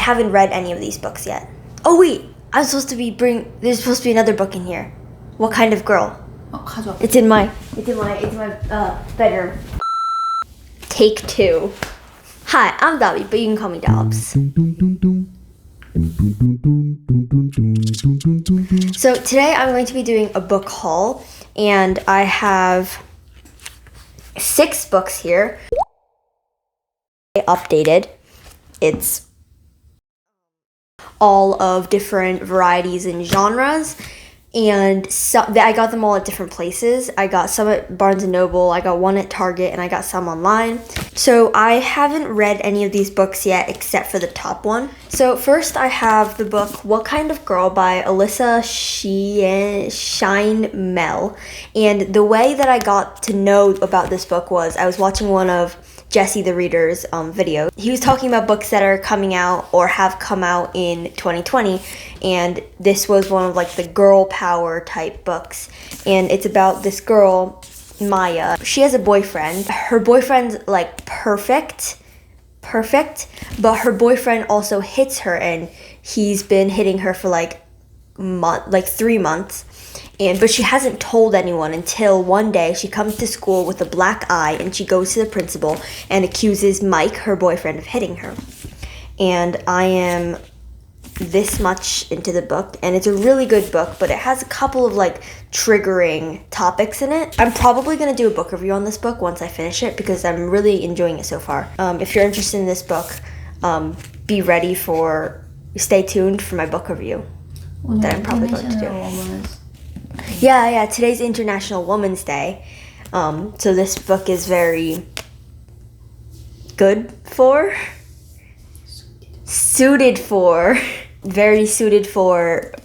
I haven't read any of these books yet. Oh wait, there's supposed to be another book in here. What Kind of Girl? 가져와. It's in my bedroom. Take 2. Hi, I'm Dabby, but you can call me Dabz. So today I'm going to be doing a book haul, and I have 6 books here. Updated. It's all of different varieties and genres, and I got them all at different places. I got some at Barnes & Noble, I got one at Target, and I got some online. So I haven't read any of these books yet except for the top one. So first I have the book What Kind of Girl by Alyssa Shine-Mel. And the way that I got to know about this book was I was watching one of Jesse the Reader's video. He was talking about books that are coming out or have come out in 2020, and this was one of like the girl power type books, and it's about this girl, Maya. She has a boyfriend. Her boyfriend's like perfect, but her boyfriend also hits her, and he's been hitting her for like 3 months. But she hasn't told anyone until one day she comes to school with a black eye, and she goes to the principal and accuses Mike, her boyfriend, of hitting her. And I am this much into the book, and it's a really good book, but it has a couple of like triggering topics in it. I'm probably going to do a book review on this book once I finish it because I'm really enjoying it so far. If you're interested in this book, stay tuned for my book review that I'm probably going to do. Yeah, today's International Women's Day. So this book is very suited for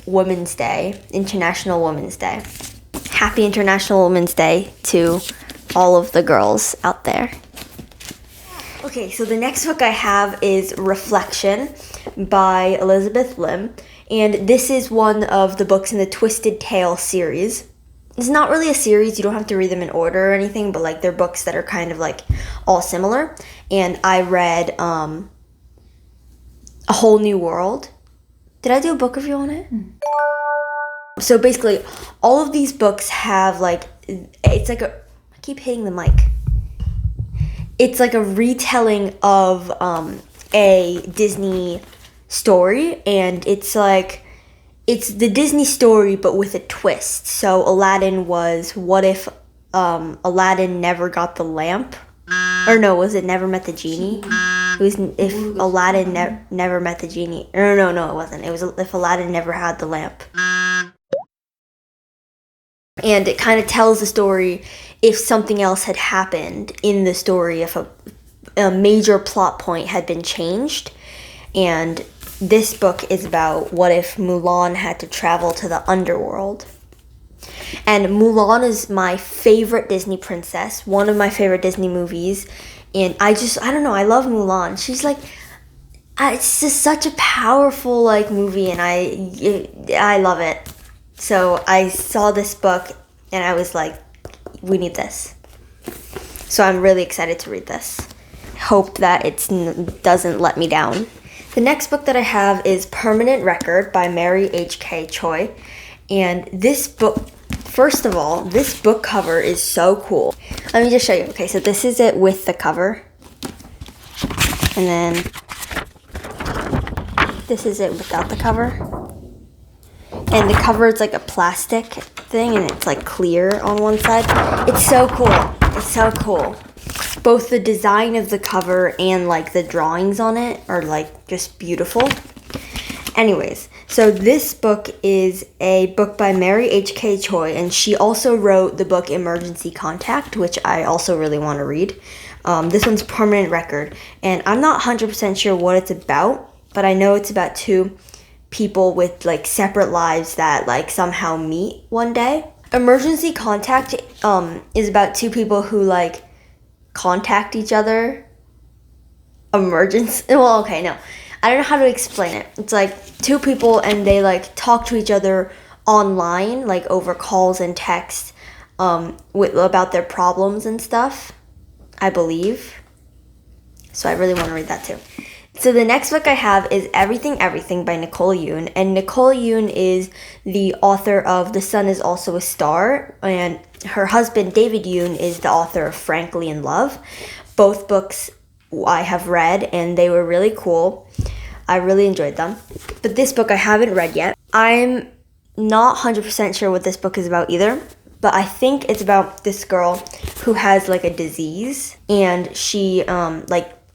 Women's Day, International Women's Day. Happy International Women's Day to all of the girls out there. Okay, so the next book I have is Reflection by Elizabeth Lim. And this is one of the books in the Twisted Tale series. It's not really a series, you don't have to read them in order or anything, but like they're books that are kind of like all similar. And I read A Whole New World. Did I do a book review on it? So basically, all of these books have like, I keep hitting the mic. It's like a retelling of a Disney story, and it's the Disney story but with a twist. So Aladdin was, what if Aladdin never got the lamp? Or no, was it Never Met the Genie? It was if Aladdin never met the genie. No, it wasn't. It was if Aladdin never had the lamp. And it kind of tells the story if something else had happened in the story, if a major plot point had been changed. And this book is about what if Mulan had to travel to the underworld. And Mulan is my favorite Disney princess, one of my favorite Disney movies. And I don't know, I love Mulan. She's like, it's just such a powerful like movie, and I love it. So I saw this book and I was like, we need this. So I'm really excited to read this. Hope that it doesn't let me down. The next book that I have is Permanent Record by Mary H.K. Choi. And this book, first of all, this book cover is so cool. Let me just show you. Okay, so this is it with the cover. And then this is it without the cover. And the cover is like a plastic thing, and it's like clear on one side. It's so cool. It's so cool. Both the design of the cover and like the drawings on it are like just beautiful. Anyways, so this book is a book by Mary H.K. Choi, and she also wrote the book Emergency Contact, which I also really want to read. This one's Permanent Record, and I'm not 100% sure what it's about, but I know it's about 2 people with like separate lives that like somehow meet one day. Emergency Contact is about 2 people who like contact each other. Well, okay, no. I don't know how to explain it. It's like 2 people and they like talk to each other online, like over calls and texts, about their problems and stuff, I believe. So I really want to read that too. So the next book I have is Everything Everything by Nicole Yoon. And Nicole Yoon is the author of The Sun is Also a Star. And her husband, David Yoon, is the author of Frankly in Love. Both books I have read, and they were really cool. I really enjoyed them. But this book I haven't read yet. I'm not 100% sure what this book is about either. But I think it's about this girl who has like a disease. And she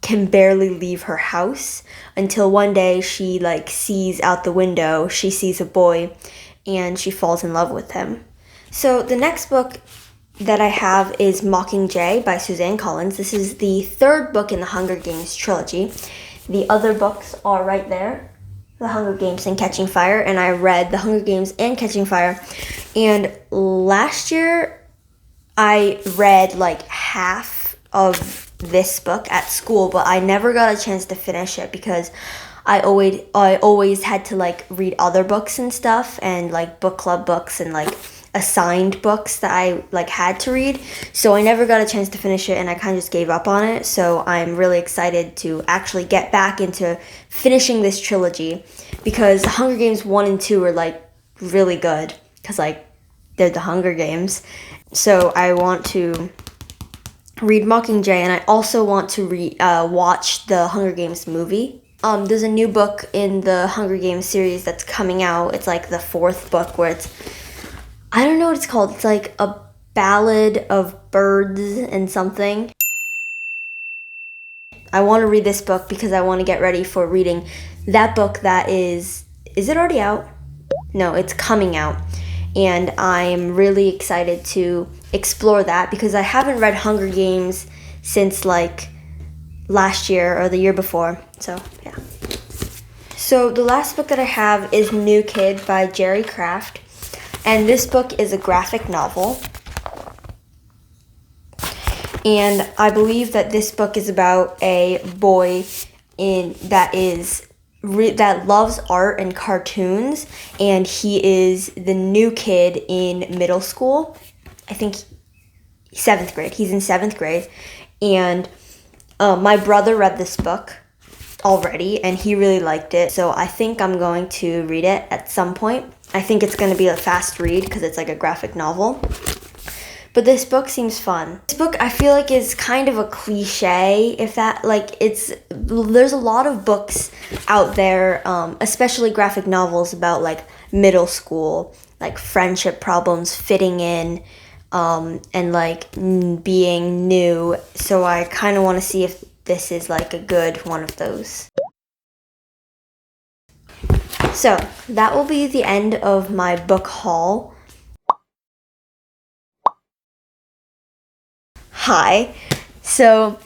can barely leave her house until one day she sees out the window, she sees a boy, and she falls in love with him. So the next book that I have is Mockingjay by Suzanne Collins. This is the third book in the Hunger Games trilogy. The other books are right there, The Hunger Games and Catching Fire, and I read The Hunger Games and Catching Fire. And last year I read half of this book at school, but I never got a chance to finish it because I always had to read other books and stuff, and book club books and assigned books that I had to read. So I never got a chance to finish it, and I kind of just gave up on it. So I'm really excited to actually get back into finishing this trilogy because The Hunger Games 1 and 2 are really good because they're the Hunger Games. So I want to read Mockingjay, and I also want to watch the Hunger Games movie. There's a new book in the Hunger Games series that's coming out. It's the fourth book where I don't know what it's called. It's a ballad of birds and something. I want to read this book because I want to get ready for reading that book that is it already out? No, it's coming out. And I'm really excited to explore that because I haven't read Hunger Games since last year or the year before. So, yeah. So the last book that I have is New Kid by Jerry Craft. And this book is a graphic novel. And I believe that this book is about a boy that loves art and cartoons, and he is the new kid in middle school. I think 7th grade. He's in 7th grade. And my brother read this book already, and he really liked it. So I think I'm going to read it at some point. I think it's going to be a fast read because it's a graphic novel. But this book seems fun. This book I feel is kind of a cliche, if that, there's a lot of books out there, especially graphic novels about middle school, friendship problems, fitting in, and being new. So I kind of want to see if this is a good one of those. So that will be the end of my book haul. Hi. So,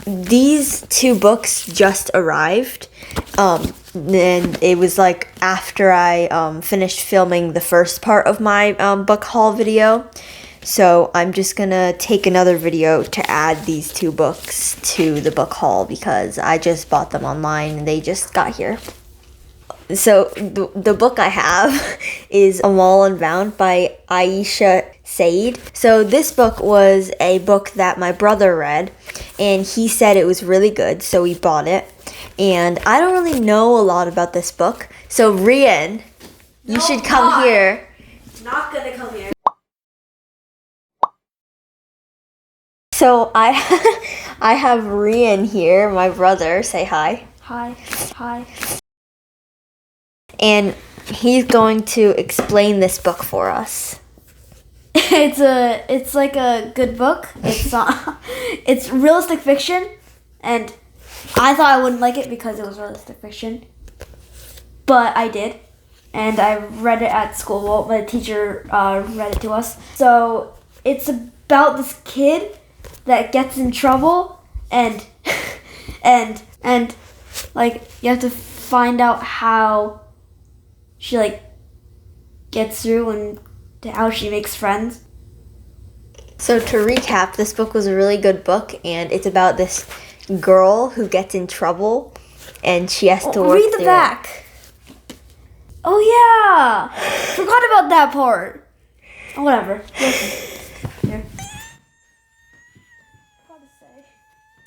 these two books just arrived, and it was after I finished filming the first part of my book haul video. So I'm just gonna take another video to add these two books to the book haul because I just bought them online and they just got here. So the book I have is Amal Unbound by Aisha Said. So this book was a book that my brother read, and he said it was really good, so we bought it. And I don't really know a lot about this book, so Rian, you should come here. Not gonna come here. So I have Rian here, my brother. Say hi. Hi. And he's going to explain this book for us. It's a good book. It's realistic fiction, and I thought I wouldn't like it because it was realistic fiction, but I did, and I read it at school. Well, my teacher read it to us. So it's about this kid that gets in trouble, and you have to find out how she gets through and how she makes friends. So to recap, this book was a really good book, and it's about this girl who gets in trouble, and she has to work read the through back. Oh yeah, forgot about that part. Oh, whatever. Listen. Here.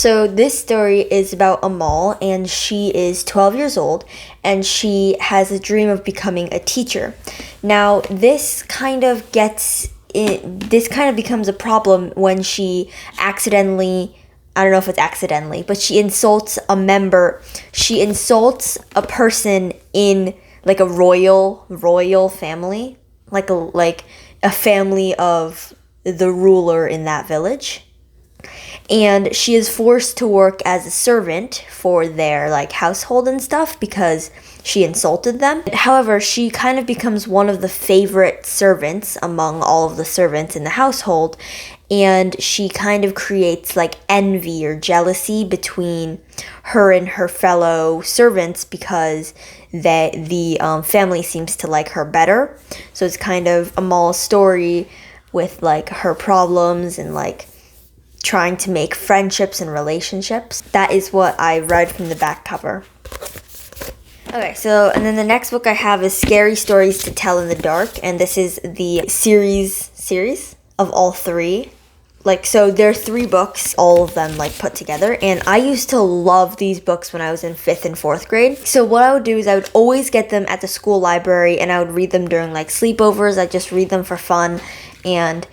So this story is about Amal, and she is 12 years old, and she has a dream of becoming a teacher. Now, this kind of becomes a problem when she accidentally, I don't know if it's accidentally, but she insults a person in like a royal family, like a family of the ruler in that village. And she is forced to work as a servant for their like household and stuff because she insulted them. However, she kind of becomes one of the favorite servants among all of the servants in the household, and she kind of creates like envy or jealousy between her and her fellow servants because the family seems to like her better. So it's kind of Amal's story with like her problems and like trying to make friendships and relationships. That is what I read from the back cover. Okay, so, and then the next book I have is Scary Stories to Tell in the Dark, and this is the series of all three. Like, so there are 3 books, all of them like put together, and I used to love these books when I was in 5th and 4th grade. So what I would do is I would always get them at the school library, and I would read them during like sleepovers. I just read them for fun, and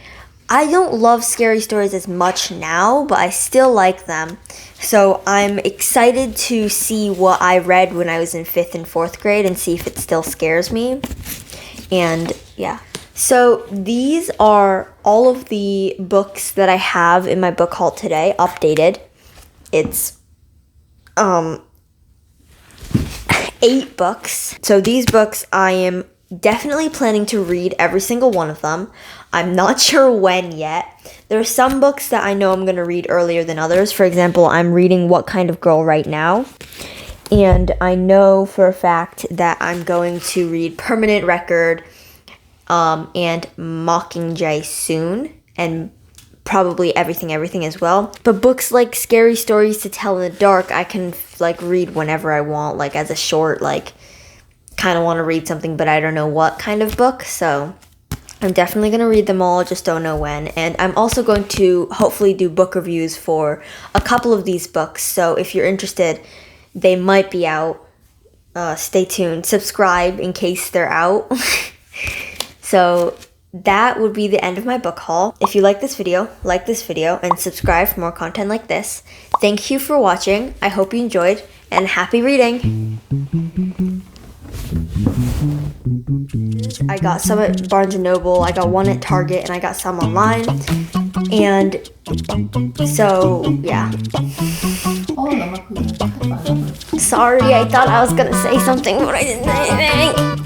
I don't love scary stories as much now, but I still like them. So I'm excited to see what I read when I was in 5th and 4th grade and see if it still scares me. And yeah. So these are all of the books that I have in my book haul today, updated. It's 8 books. So these books I am definitely planning to read every single one of them. I'm not sure when yet. There are some books that I know I'm going to read earlier than others. For example, I'm reading What Kind of Girl right now. And I know for a fact that I'm going to read Permanent Record and Mockingjay soon. And probably Everything as well. But books like Scary Stories to Tell in the Dark, I can like read whenever I want, like as a short, like kind of want to read something, but I don't know what kind of book. So I'm definitely going to read them all, just don't know when. And I'm also going to hopefully do book reviews for a couple of these books. So if you're interested, they might be out. Stay tuned. Subscribe in case they're out. So that would be the end of my book haul. If you like this video, and subscribe for more content like this. Thank you for watching. I hope you enjoyed, and happy reading. I got some at Barnes & Noble, I got one at Target, and I got some online. And so, yeah. Sorry, I thought I was gonna say something, but I didn't say anything.